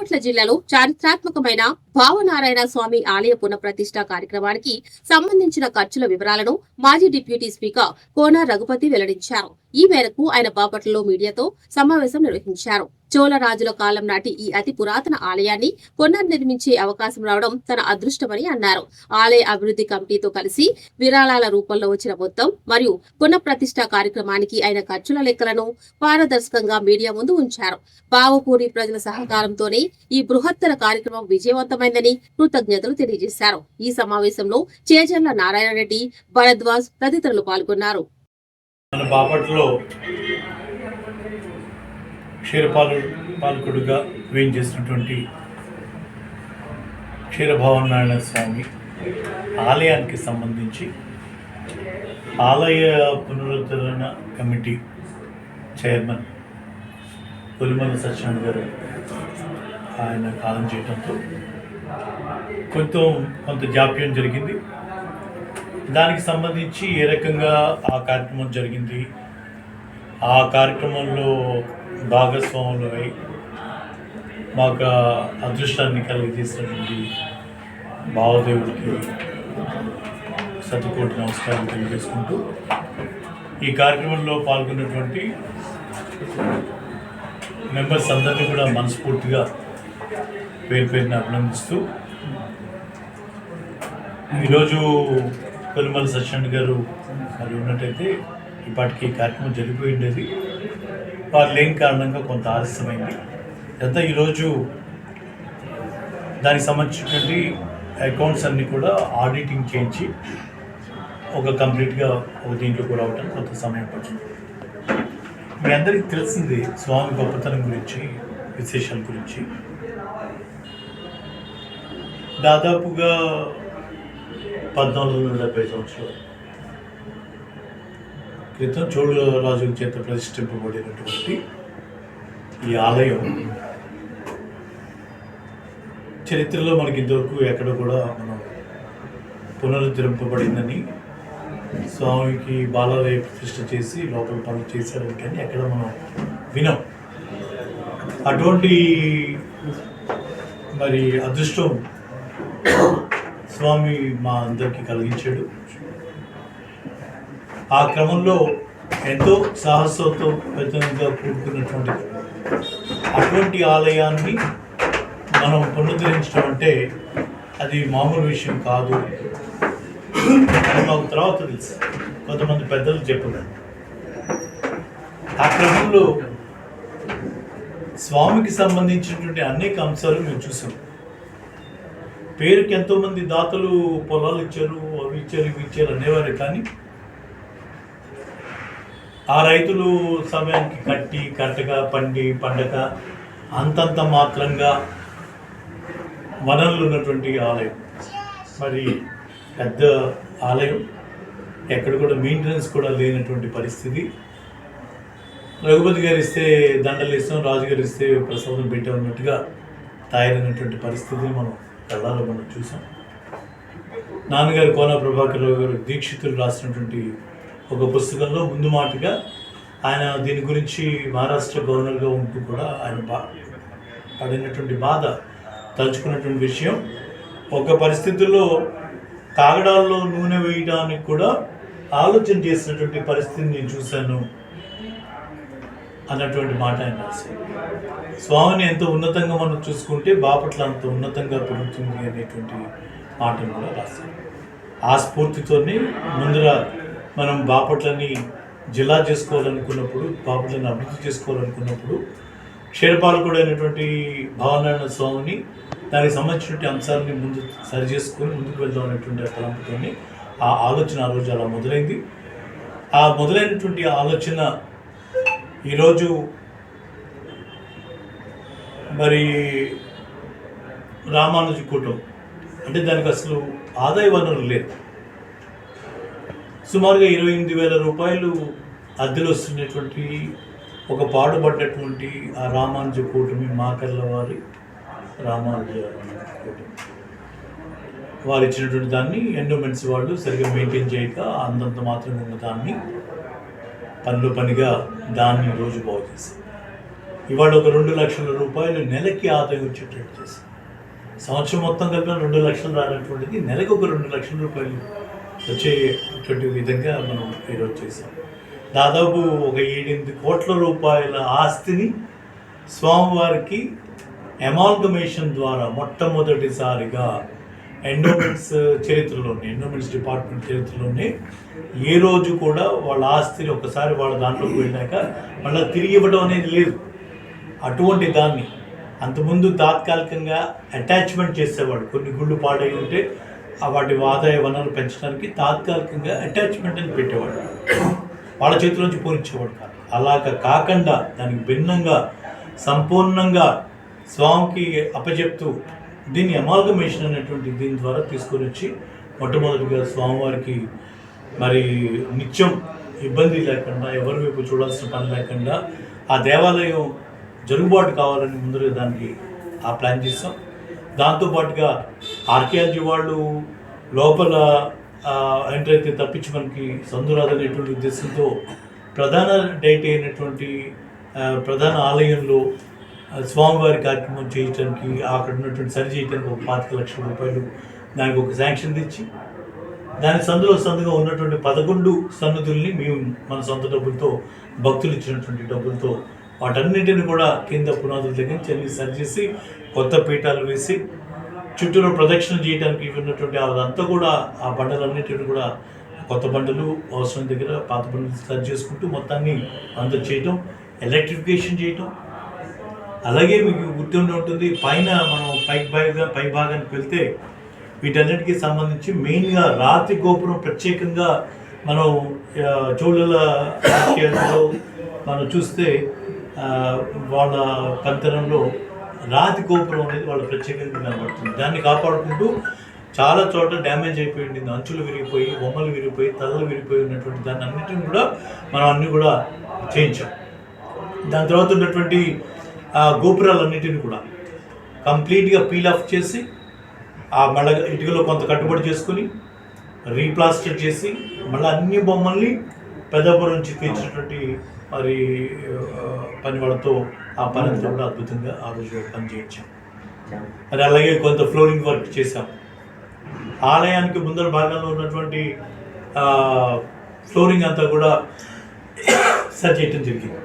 బాపట్ల జిల్లాలో చారిత్రాత్మకమైన భావనారాయణ స్వామి ఆలయ పునఃప్రతిష్ఠ కార్యక్రమానికి సంబంధించిన ఖర్చుల వివరాలను మాజీ డిప్యూటీ స్పీకర్ కోన రఘుపతి వెల్లడించారు. ఈ మేరకు ఆయన బాపట్లలో మీడియాతో సమావేశం నిర్వహించారు. చోళ రాజుల కాలం నాటి ఈ అతి పురాతన ఆలయాన్ని పునర్నిర్మించే అవకాశం రావడం తన అదృష్టమని అన్నారు. ఆలయ అభివృద్ధి కమిటీతో కలిసి విరాళాల రూపంలో వచ్చిన మొత్తం మరియు పునఃప్రతిష్ఠ కార్యక్రమానికి ఆయన ఖర్చుల లెక్కలను పారదర్శకంగా మీడియా ముందు ఉంచారు. బావపూరి ప్రజల సహకారంతోనే ఈ బృహత్తర కార్యక్రమం విజయవంతమైందని కృతజ్ఞతలు తెలియజేశారు. ఈ సమావేశంలో చేజర్ల నారాయణ రెడ్డి, భరద్వాజ్ తదితరులు పాల్గొన్నారు. క్షీరపాలకుడుగా వేయించేసినటువంటి క్షీరభావనారాయణ స్వామి ఆలయానికి సంబంధించి ఆలయ పునరుద్ధరణ కమిటీ చైర్మన్ పులిమల సత్యనారాయణ గారు ఆయన కాలం చేయడంతో కొంత జాప్యం జరిగింది. దానికి సంబంధించి ఏ రకంగా ఆ కార్యక్రమం జరిగింది, ఆ కార్యక్రమంలో భాగస్వాములు అయి మాకు అదృష్టాన్ని కలిగజేసినటువంటి భావదేవుడికి శతకోటి నమస్కారం తెలియజేసుకుంటూ ఈ కార్యక్రమంలో పాల్గొన్నటువంటి మెంబర్స్ అందరినీ కూడా మనస్ఫూర్తిగా పేరు పేరుని అభినందిస్తూ ఈరోజు కొలిమల సత్యనారాయణ గారు మరి ఉన్నట్టయితే ఇప్పటికీ కార్యక్రమం జరిగిపోయి ఉండేది. వారు లేని కారణంగా కొంత ఆలస్యమైంది. అంతా ఈరోజు దానికి సంబంధించినటువంటి అకౌంట్స్ అన్నీ కూడా ఆడిటింగ్ చేయించి కంప్లీట్గా దీంట్లోకి రావడానికి కొంత సమయం పడుతుంది. మీ అందరికీ తెలిసింది స్వామి గొప్పతనం గురించి, విశేషాల గురించి. దాదాపుగా 1470 సంవత్సరాల క్రితం చోళ రాజుల చేత ప్రతిష్ఠింపబడినటువంటి ఈ ఆలయం చరిత్రలో మనకి ఇంతవరకు ఎక్కడ కూడా మనం పునరుద్ధరింపబడిందని, స్వామికి బాలాలయ ప్రతిష్ఠ చేసి లోపల పనులు చేశారని కానీ ఎక్కడ మనం వినాం. అటువంటి మరి అదృష్టం స్వామి మా అందరికీ కలిగించాడు. ఆ క్రమంలో ఎంతో సాహసంతో పెద్దగా కూడుకున్నటువంటి అటువంటి ఆలయాన్ని మనం పునరుద్ధరించడం అంటే అది మామూలు విషయం కాదు అని మాకు తర్వాత తెలుసు. కొంతమంది పెద్దలు చెప్పారు. ఆ క్రమంలో స్వామికి సంబంధించినటువంటి అనేక అంశాలు మేము చూసాం. పేరుకి ఎంతోమంది దాతలు పొలాలు ఇచ్చారు, అవి ఇచ్చారు, ఇవి ఇచ్చారు అనేవారు. కానీ ఆ రైతులు సమయానికి పండగ అంతంత మాత్రంగా వనరులు ఉన్నటువంటి ఆలయం. మరి పెద్ద ఆలయం, ఎక్కడ కూడా మెయింటెనెన్స్ కూడా లేనటువంటి పరిస్థితి. రఘుపతి గారు ఇస్తే దండలు ఇస్తాం, రాజుగారు ఇస్తే ప్రసాదం పెట్టామన్నట్టుగా తయారైనటువంటి పరిస్థితిని మనం చూసాం. నాన్నగారు కోన ప్రభాకరరావు గారు దీక్షితులు రాసినటువంటి ఒక పుస్తకంలో ముందు మాటగా ఆయన దీని గురించి మహారాష్ట్ర గవర్నర్గా ఉంటూ కూడా ఆయన పడినటువంటి బాధ తలుచుకున్నటువంటి విషయం. పరిస్థితుల్లో కాగడాల్లో నూనె వేయడానికి కూడా ఆలోచన చేసినటువంటి పరిస్థితిని నేను చూశాను అన్నటువంటి మాట ఆయన రాశారు. స్వామిని ఎంత ఉన్నతంగా మనం చూసుకుంటే బాపట్ల అంత ఉన్నతంగా పెరుగుతుంది అనేటువంటి మాటను కూడా రాశారు. ఆ స్ఫూర్తితోనే ముందర మనం బాపట్లని జిల్లా చేసుకోవాలనుకున్నప్పుడు, బాపట్లని అభివృద్ధి చేసుకోవాలనుకున్నప్పుడు క్షీరపాలకుడు అయినటువంటి భావనారాయణ స్వామిని, దానికి సంబంధించినటువంటి అంశాలని ముందు సరి చేసుకొని ముందుకు వెళ్దాం అనేటువంటి తలంపుతోనే ఆ ఆలోచన ఆ రోజు అలా మొదలైంది. ఆ మొదలైనటువంటి ఆలోచన ఈరోజు మరి రామానుజ కూటం అంటే దానికి అసలు ఆదాయ వనరులు లేదు. సుమారుగా 28,000 రూపాయలు అద్దెలు వస్తున్నటువంటి పాడుపడ్డటువంటి ఆ రామానుజ కూటమి మాకర్ల వారి రామానుజ కూటమి వారు ఇచ్చినటువంటి దాన్ని ఎండోమెంట్స్ వాళ్ళు సరిగ్గా మెయింటైన్ చేయక అంతంత మాత్రం ఉన్న దాన్ని పనిగా దాన్ని రోజు బాగు చేశారు. ఇవాళ ఒక 2 లక్షల రూపాయలు నెలకి ఆదాయం వచ్చేటట్టు చేశాం. సంవత్సరం మొత్తం కలిపిన 2 లక్షలు రానటువంటిది నెలకు ఒక 2 లక్షల రూపాయలు వచ్చేటువంటి విధంగా మనం ఈరోజు చేసాం. దాదాపు ఒక 7-8 కోట్ల రూపాయల ఆస్తిని స్వామివారికి అమాల్గమేషన్ ద్వారా మొట్టమొదటిసారిగా ఎండోమెంట్స్ చరిత్రలోనే, ఎండోమెంట్స్ డిపార్ట్మెంట్ చరిత్రలోనే ఏ రోజు కూడా వాళ్ళ ఆస్తిని ఒకసారి వాళ్ళ దాంట్లోకి వెళ్ళాక మళ్ళీ తిరిగి ఇవ్వడం అనేది లేదు. అటువంటి దాన్ని అంతకుముందు తాత్కాలికంగా అటాచ్మెంట్ చేసేవాడు. కొన్ని గుళ్ళు పాడై ఉంటే వాటి ఆదాయ వనరులు పెంచడానికి తాత్కాలికంగా అటాచ్మెంట్ అని పెట్టేవాడు, వాళ్ళ చేతిలోంచి పోనిచ్చేవాడు కాదు. అలాగ కాకుండా దానికి భిన్నంగా సంపూర్ణంగా స్వామికి అప్పచెప్తూ దీన్ని అమాల్గమేషన్ అనేటువంటి దీని ద్వారా తీసుకొని వచ్చి మొట్టమొదటిగా స్వామివారికి మరి నిత్యం ఇబ్బంది లేకుండా, ఎవరి వైపు చూడాల్సిన పని లేకుండా ఆ దేవాలయం జరుగుబాటు కావాలని ముందర దానికి ఆ ప్లాన్ చేస్తాం. దాంతోపాటుగా ఆర్కియాలజీ వాళ్ళు లోపల ఎంటర్ అయితే తప్పించి మనకి సందురాదనేటువంటి ఉద్దేశంతో ప్రధాన డైట్ అయినటువంటి ప్రధాన ఆలయంలో స్వామివారి కార్యక్రమం చేయడానికి, అక్కడ ఉన్నటువంటి సరి చేయడానికి ఒక 25 లక్షల రూపాయలు దానికి ఒక శాంక్షన్ తెచ్చి, దాని సందుగా ఉన్నటువంటి 11 సన్నిధుల్ని మేము మన సొంత డబ్బులతో, భక్తులు ఇచ్చినటువంటి డబ్బులతో వాటన్నింటిని కూడా కింద పునాదుల దగ్గర చెల్లి సరిచేసి కొత్త పీఠాలు వేసి చుట్టూరు ప్రదక్షిణ చేయడానికి ఉన్నటువంటి అదంతా కూడా ఆ బండలన్నింటిని కూడా కొత్త బండలు అవసరం దగ్గర పాత బండలు సరి చేసుకుంటూ మొత్తాన్ని అంతా చేయటం, ఎలక్ట్రిఫికేషన్ చేయటం. అలాగే మీకు గుర్తుండి ఉంటుంది, పైన మనం పై భాగానికి వెళ్తే వీటన్నిటికీ సంబంధించి మెయిన్గా రాతి గోపురం ప్రత్యేకంగా మనం చోళుల ఆర్కియాలజీలో మనం చూస్తే వాళ్ళ పంతరంలో రాతి గోపురం అనేది వాళ్ళ ప్రత్యేకంగా కనబడుతుంది. దాన్ని కాపాడుకుంటూ చాలా చోట డ్యామేజ్ అయిపోయి ఉంటుంది, అంచులు విరిగిపోయి, బొమ్మలు విరిగిపోయి, తలలు విరిగిపోయి ఉన్నటువంటి దాన్ని అన్నిటిని కూడా మనం అన్నీ కూడా చేయించాం. దాని తర్వాత ఉన్నటువంటి గోపురాలన్నిటిని కూడా కంప్లీట్గా పీల్ ఆఫ్ చేసి ఆ మళ్ళీ ఇటుకలో కొంత కట్టుబడి చేసుకుని రీప్లాస్టర్ చేసి మళ్ళీ అన్ని బొమ్మల్ని పెద్దపురం నుంచి తీర్చినటువంటి మరి పని వాళ్ళతో ఆ పని అంతా కూడా అద్భుతంగా ఆ రోజు పని చేయించాం. మరి అలాగే కొంత ఫ్లోరింగ్ వర్క్ చేశాం. ఆలయానికి ముందర భాగంలో ఉన్నటువంటి ఫ్లోరింగ్ అంతా కూడా సరి చేయటం జరిగింది.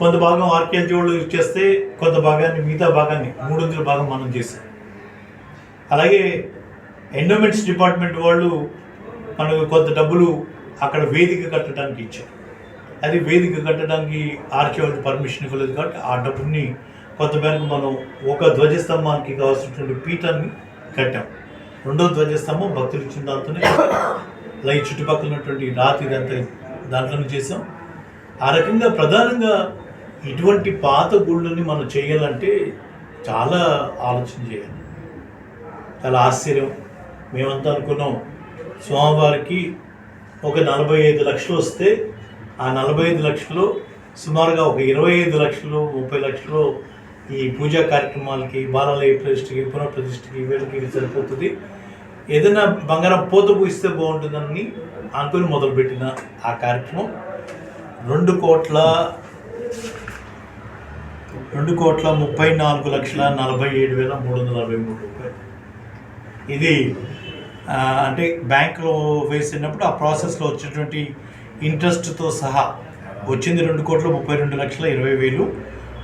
కొంత భాగం ఆర్కియాలజీ వాళ్ళు యూజ్ చేస్తే కొంత భాగాన్ని, మిగతా భాగాన్ని 3/4 భాగం మనం చేసాం. అలాగే ఎండోమెంట్స్ డిపార్ట్మెంట్ వాళ్ళు మనకు కొంత డబ్బులు అక్కడ వేదిక కట్టడానికి ఇచ్చారు. అది వేదిక కట్టడానికి ఆర్కియాలజీ పర్మిషన్ ఇవ్వలేదు కాబట్టి ఆ డబ్బుని కొంత మేరకు మనం ఒక ధ్వజస్తంభానికి కావాల్సినటువంటి పీఠాన్ని కట్టాం. 2వ ధ్వజస్తంభం భక్తులు ఇచ్చిన దాంతోనే, అలాగే చుట్టుపక్కల ఉన్నటువంటి రాతి దాంట్లోనే చేసాం. ఆ రకంగా ప్రధానంగా ఇటువంటి పాత గుళ్ళని మనం చేయాలంటే చాలా ఆలోచన చేయాలి. చాలా ఆశ్చర్యం. మేమంతా అనుకున్నాం స్వామివారికి ఒక 45 లక్షలు వస్తే ఆ 45 లక్షలు సుమారుగా ఒక 25 లక్షలు 30 లక్షలు ఈ పూజా కార్యక్రమాలకి, బాలాలయ ప్రతిష్టకి, పునఃప్రతిష్టకి, వీళ్ళకి సరిపోతుంది. ఏదైనా బంగారం పోత పూయిస్తే బాగుంటుందని అనుకుని మొదలుపెట్టిన ఆ కార్యక్రమం 2,34,47,343 రూపాయలు. ఇది అంటే బ్యాంకులో వేసినప్పుడు ఆ ప్రాసెస్లో వచ్చేటువంటి ఇంట్రెస్ట్తో సహా వచ్చింది 2,32,20,000.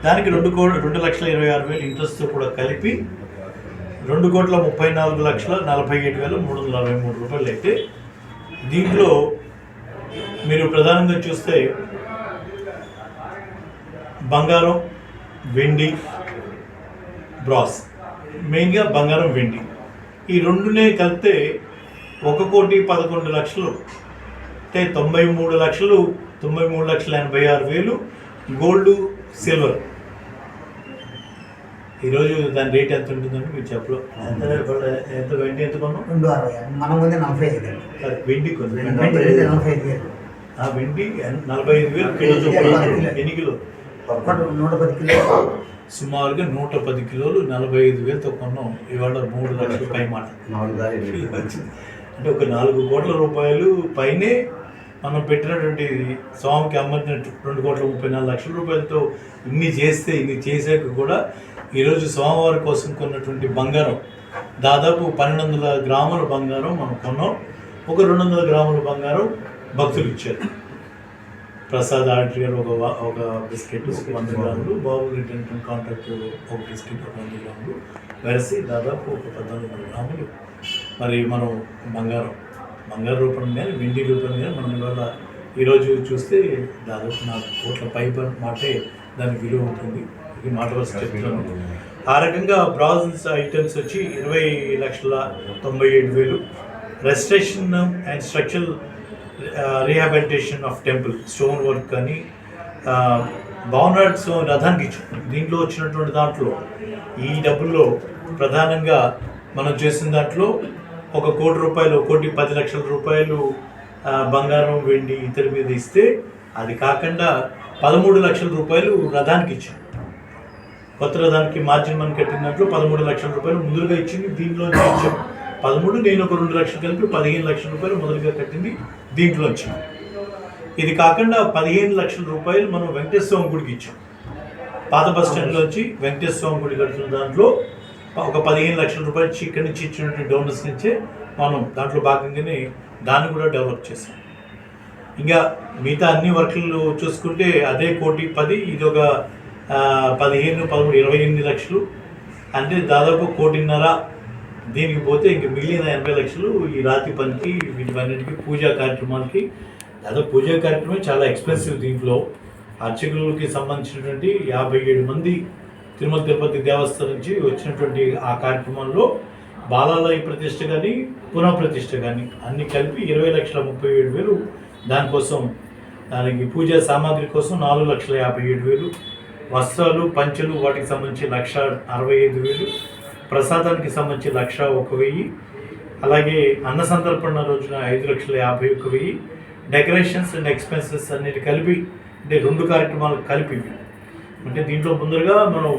దానికి 2,26,000 ఇంట్రెస్ట్తో కూడా కలిపి 2,34,47,343 రూపాయలు అయితే, దీంట్లో మీరు ప్రధానంగా చూస్తే బంగారం, వెండి, బ్రాస్, మెయిన్గా బంగారం, వెండి ఈ రెండునే కలిపితే 1,11,00,000 అంటే 93,86,000 గోల్డ్, సిల్వర్. ఈరోజు దాని రేట్ ఎంత ఉంటుందని మీరు చెప్పలో ఎంత వెండి ఎంత కొన్నాం? 260. మన ముందే 45. వెండి కొన్నాం. 45,000. ఆ వెండి 45,000 కిలో. ఎన్ని కిలో? 110 కిలోలు. సుమారుగా 110 కిలోలు 45,000తో కొన్నాం. ఇవాళ 3 లక్షల పై మాట. అంటే ఒక 4 కోట్ల రూపాయలు పైనే మనం పెట్టినటువంటి స్వామికి అమ్మని 2,34,00,000 రూపాయలతో ఇన్ని చేశాక కూడా ఈరోజు స్వామివారి కోసం కొన్నటువంటి బంగారం దాదాపు 1,200 గ్రాముల బంగారం మనం కొన్నాం. ఒక 200 గ్రాముల బంగారం భక్తులు ఇచ్చారు. ప్రసాద్ ఆర్డర్ గారు ఒక బిస్కెట్ 100 గ్రాములు, బాబు రిటర్న్ కాంట్రాక్ట్ ఒక బిస్కెట్ 100 గ్రాములు కలిసి దాదాపు ఒక 1,400 గ్రాములు మరి మనం బంగారం రూపంలో కానీ వెండి రూపంలో కానీ మనం ఇవాళ ఈరోజు చూస్తే దాదాపు 4 కోట్ల పై మాటే దానికి విలువ ఉంటుంది. ఇది మాట వరుస చెప్తున్నాను. ఆ రకంగా బ్రాజిల్స్ ఐటమ్స్ వచ్చి 20,97,000. Restoration and structural rehabilitation of temple stone work కానీ బాగున్నాడు రథానికి ఇచ్చాం. దీంట్లో వచ్చినటువంటి దాంట్లో ఈ డబ్బుల్లో ప్రధానంగా మనం చేసిన దాంట్లో 1 కోటి రూపాయలు, 1,10,00,000 రూపాయలు బంగారం వెండి ఇతర మీద ఇస్తే అది కాకుండా 13 లక్షల రూపాయలు రథానికి ఇచ్చాం. కొత్త రథానికి మార్జిన్ మనీ కట్టిన దాంట్లో 13 లక్షల రూపాయలు ముందుగా ఇచ్చింది దీంట్లో ఇచ్చాం. 13 నేను ఒక 2 లక్షలు కలిపి 15 లక్షల రూపాయలు మొదలుగా కట్టింది దీంట్లో వచ్చింది. ఇది కాకుండా 15 లక్షల రూపాయలు మనం వెంకటేశ్వర స్వామి గుడికి ఇచ్చాం. పాత బస్ స్టాండ్లోంచి వెంకటేశ్వర స్వామి గుడి కడుతున్న దాంట్లో ఒక 15 లక్షల రూపాయలు ఇక్కడి నుంచి ఇచ్చినటువంటి డోనర్స్ నుంచే మనం దాంట్లో భాగంగానే దాన్ని కూడా డెవలప్ చేసాం. ఇంకా మిగతా అన్ని వర్కులు చూసుకుంటే అదే 1,10,00,000, ఇది ఒక 15, 13, 28 లక్షలు, అంటే దాదాపు 1,50,00,000. దీనికి పోతే ఇంక మిగిలిన 80 లక్షలు ఈ రాతి పనికి వీటివన్నిటికీ పూజా కార్యక్రమాలకి. దాదాపు పూజా కార్యక్రమం చాలా ఎక్స్పెన్సివ్. దీంట్లో అర్చకులకి సంబంధించినటువంటి 57 మంది తిరుమల తిరుపతి దేవస్థానం నుంచి వచ్చినటువంటి ఆ కార్యక్రమంలో బాలాలయ ప్రతిష్ఠ కానీ పునఃప్రతిష్ఠ కానీ అన్ని కలిపి 20,37,000. దానికోసం దానికి పూజా సామాగ్రి కోసం 4,57,000. వస్త్రాలు పంచెలు వాటికి సంబంధించి 1,65,000. ప్రసాదానికి సంబంధించి 1,01,000. అలాగే అన్న సంతర్పణ రోజున 5,51,000. డెకరేషన్స్ అండ్ ఎక్స్పెన్సెస్ అన్నిటి కలిపి, అంటే 2 కార్యక్రమాలు కలిపి, అంటే దీంట్లో ముందరగా మనం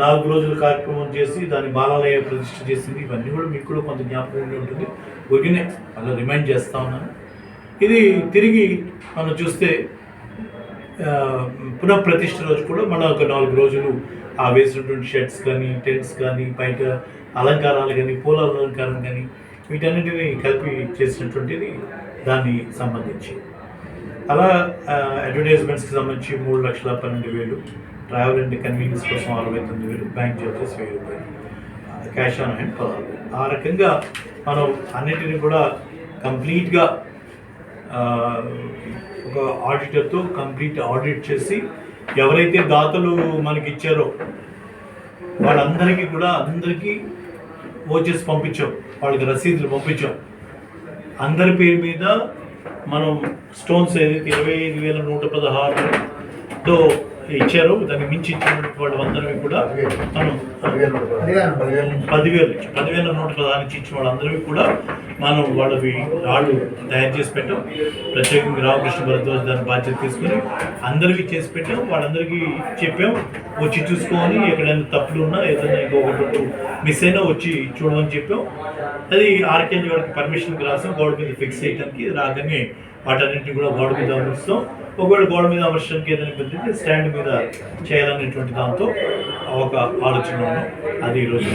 4 రోజుల కార్యక్రమం చేసి దాన్ని బాలాలయ ప్రతిష్ఠ చేసింది. ఇవన్నీ కూడా మీకు కూడా కొంత జ్ఞాపకం ఉండి ఉంటుంది. ఒరిగినే అలా రిమైండ్ చేస్తూ ఉన్నాను. ఇది తిరిగి మనం చూస్తే పునఃప్రతిష్ఠ రోజు కూడా మనం ఒక 4 రోజులు ఆ వేసినటువంటి షర్ట్స్ కానీ టెంట్స్ కానీ బయట అలంకారాలు కానీ పూల అలంకారం కానీ వీటన్నిటిని కలిపి చేసినటువంటిది దాన్ని సంబంధించి. అలా అడ్వర్టైజ్మెంట్స్కి సంబంధించి 3,12,000. ట్రావెల్ అండ్ కన్వీనియన్స్ కోసం 69,000. బ్యాంక్ చార్జెస్ 1,000 రూపాయలు. Cash on hand 16,000. ఆ రకంగా మనం అన్నిటిని కూడా కంప్లీట్గా ఒక ఆడిటర్తో కంప్లీట్ ఆడిట్ చేసి ఎవరైతే దాతలు మనకి ఇచ్చారో వాళ్ళందరికీ కూడా అందరికీ ఓచెస్ పంపించాం, వాళ్ళకి రసీదులు పంపించాం. అందరి పేరు మీద మనం స్టోన్స్ ఏదైతే 25,116తో ఇచ్చారో దాన్ని మించి ఇచ్చినటువంటి వాళ్ళందరికీ కూడా మనం 10,116 నుంచి ఇచ్చిన వాళ్ళందరికీ కూడా మనం వాళ్ళవి రాళ్ళు తయారు చేసి పెట్టాం. ప్రత్యేకంగా రామకృష్ణ భరద్వాజ్ దాని బాధ్యత తీసుకుని అందరికీ చేసి పెట్టాం. వాళ్ళందరికీ చెప్పాం వచ్చి చూసుకోవాలి, ఎక్కడైనా తప్పులు ఉన్నా ఏదైనా ఇంకొకటి మిస్ అయినా వచ్చి చూడమని చెప్పాం. అది ఆర్కేఎల్ వాడికి పర్మిషన్కి రాసాం గోడ మీద ఫిక్స్ చేయడానికి. రాగానే వాటన్నింటినీ కూడా గోడ మీద అమరుస్తాం. ఒకవేళ గోడ మీద అమర్చడానికి ఏదైనా ఇబ్బంది అయితే స్టాండ్ మీద చేయాలనేటువంటి దాంతో ఒక ఆలోచన ఉన్నాం. అది ఈరోజు